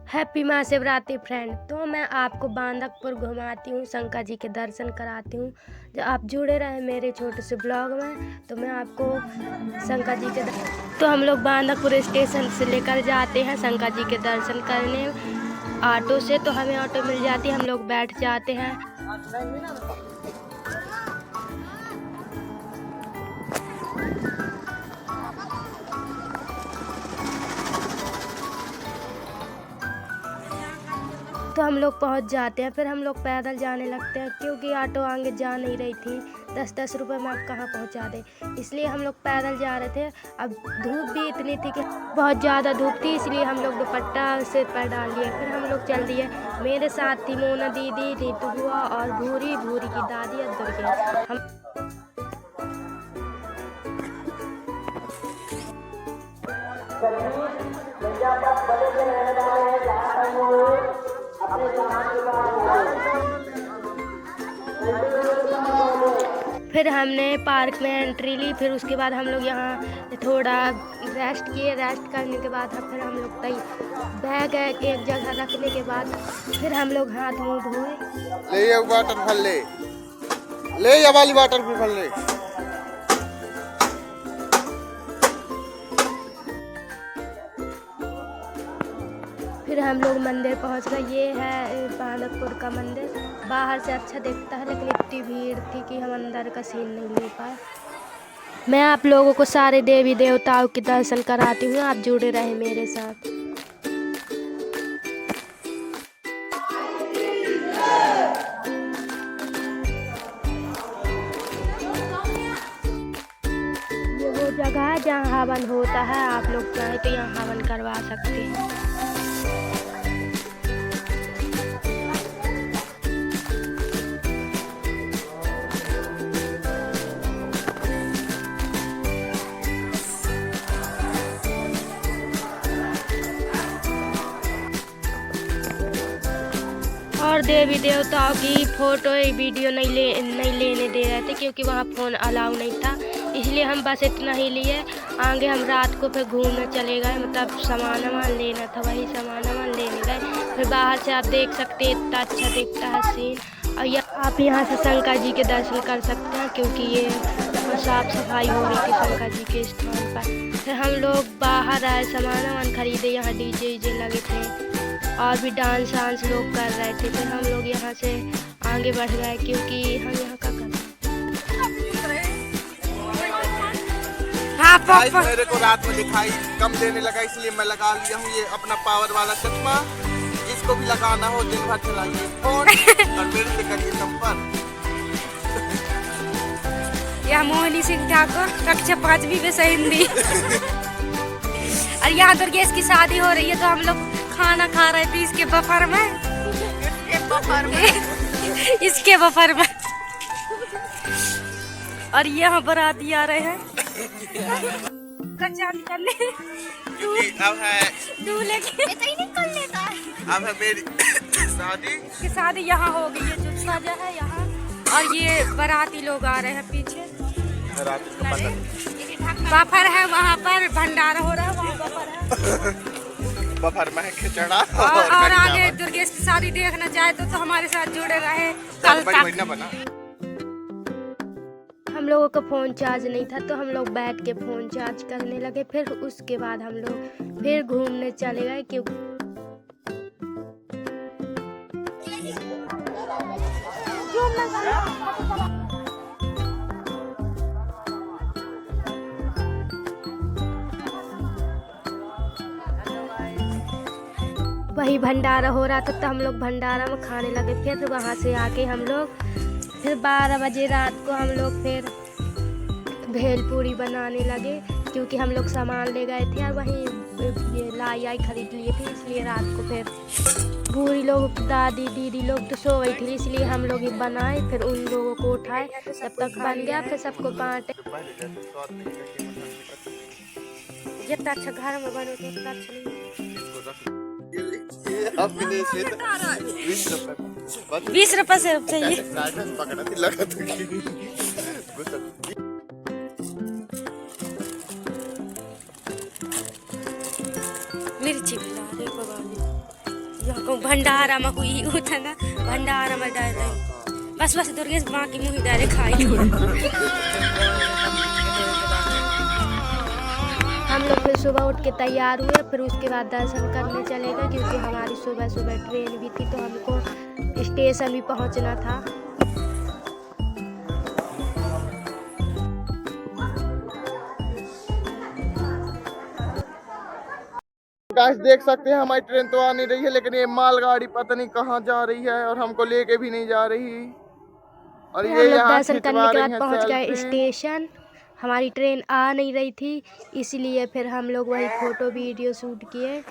Happy Mahashivratri friend. तो मैं आपको बांदकपुर घुमाती हूँ, शंकर जी के दर्शन कराती हूँ। जो आप जुड़े रहे मेरे छोटे से ब्लॉग में, तो मैं आपको शंकर जी के तो हम लोग बांदकपुर स्टेशन से लेकर जाते हैं शंकर जी के दर्शन करने ऑटो से। तो हमें ऑटो मिल जाती है, हम लोग बैठ जाते हैं। तो हम लोग पहुंच जाते हैं, फिर हम लोग पैदल जाने लगते हैं क्योंकि ऑटो आगे जा नहीं रही थी। 10-10 रुपये में आप कहाँ पहुंचा दे, इसलिए हम लोग पैदल जा रहे थे। अब धूप भी इतनी थी कि बहुत ज़्यादा धूप थी, इसलिए हम लोग दुपट्टा सिर पर डाल लिए। फिर हम लोग चल दिए। मेरे साथ थी मोना दीदी, नीतू बुआ और भूरी की दादी और दुर्गे। हम फिर हमने पार्क में एंट्री ली। फिर उसके बाद हम लोग यहाँ थोड़ा रेस्ट किए। रेस्ट करने के बाद फिर हम लोग बैग एक जगह रखने के बाद फिर हम लोग हाथ मुँह धोए। ले ये वाटर फल ले ये वाली वाटर फल ले। फिर हम लोग मंदिर पहुंच गए। ये है बांदकपुर का मंदिर। बाहर से अच्छा दिखता है, लेकिन इतनी भीड़ थी कि हम अंदर का सीन नहीं ले पाए। मैं आप लोगों को सारे देवी देवताओं के दर्शन कराती हूँ, आप जुड़े रहे मेरे साथ। ये वो जगह है जहाँ हवन होता है, आप लोग चाहे तो यहाँ हवन करवा सकते हैं। और देवी देवताओं की फोटो वीडियो नहीं लेने दे रहे थे क्योंकि वहाँ फ़ोन अलाउ नहीं था, इसलिए हम बस इतना ही लिए। आगे हम रात को फिर घूमने चले गए, मतलब सामान लेना था, वही सामान लेने गए। फिर बाहर से आप देख सकते हैं इतना अच्छा दिखता है सीन। और आप यहाँ से शंकर जी के दर्शन कर सकते हैं क्योंकि ये साफ़ सफाई हो रही थी शंकर जी के स्थान पर। फिर हम लोग बाहर आए, सामान खरीदे। यहाँ डीजे लगे थे और भी डांस लोग कर रहे थे। फिर हम लोग यहाँ से आगे बढ़ गए क्योंकि हम यहाँ का मेरे को रात में दिखाई कम देने लगा, इसलिए मैं लगा लिया हूँ ये अपना पावर वाला चश्मा। इसको भी लगाना हो दिन भर चलाइए फोन और मेरे से करिए संपर्क। यह मोहनी सिंह ठाकुर, कक्षा 5वीं में हिंदी। और यहाँ दुर्गेश की शादी हो रही है, तो हम लोग खाना खा रहे थे इसके बफर में। इसके बफर में। और यहाँ बाराती आ रहे हैं कच्चा निकलने। अब है दूल्हे की निकल लेता है। अब है मेरी शादी। इसकी शादी यहाँ हो गई है, जो सजा है यहाँ। और ये बाराती लोग आ रहे हैं पीछे। बफर है वहाँ पर, भंडारा हो रहा है वहाँ बफर है। बफर में खिचड़ा और आगे दुर्गेश की शादी देखना चाहे तो हमारे साथ जुड़े रहे कल तक। बना। हम लोगों का फ़ोन चार्ज नहीं था, तो हम लोग बैठ के फ़ोन चार्ज करने लगे। फिर उसके बाद हम लोग फिर घूमने चले गए क्योंकि वही भंडारा हो रहा था, तो हम लोग भंडारा में खाने लगे। फिर वहाँ से आके हम लोग फिर 12 बजे रात को हम लोग फिर भेलपूरी बनाने लगे क्योंकि हम लोग सामान ले गए थे और वहीं ये लाई खरीद लिए थे। इसलिए रात को फिर बूढ़ी लोग, दादी दीदी लोग तो सो गई थी, इसलिए हम लोग ही बनाए। फिर उन लोगों को उठाए, तब तक बन गया। फिर सबको बांटे। जितना अच्छा घर में बने थे उतना अच्छा नहीं। 20 रुपए से चाहिए। मिर्ची भी ला दे। भंडारा में हुई उठा ना भंडारा में डाल रही बस दुर्गेश बाकी मुँह डायरेक्ट खाई। हम लोग फिर सुबह उठ के तैयार हुए, फिर उसके बाद दर्शन करने चले गए क्योंकि हमारी सुबह सुबह ट्रेन भी थी तो हमको स्टेशन भी पहुंचना था। गाइस देख सकते हैं हमारी ट्रेन तो आ नहीं रही है, लेकिन ये मालगाड़ी पता नहीं कहाँ जा रही है और हमको लेके भी नहीं जा रही। और हम ये लोग यहाँ दर्शन करने खिंचवा के रही बाद हैं पहुंच गए सेल्फी। स्टेशन। हमारी ट्रेन आ नहीं रही थी, इसलिए फिर हम लोग वही फ़ोटो वीडियो शूट किए।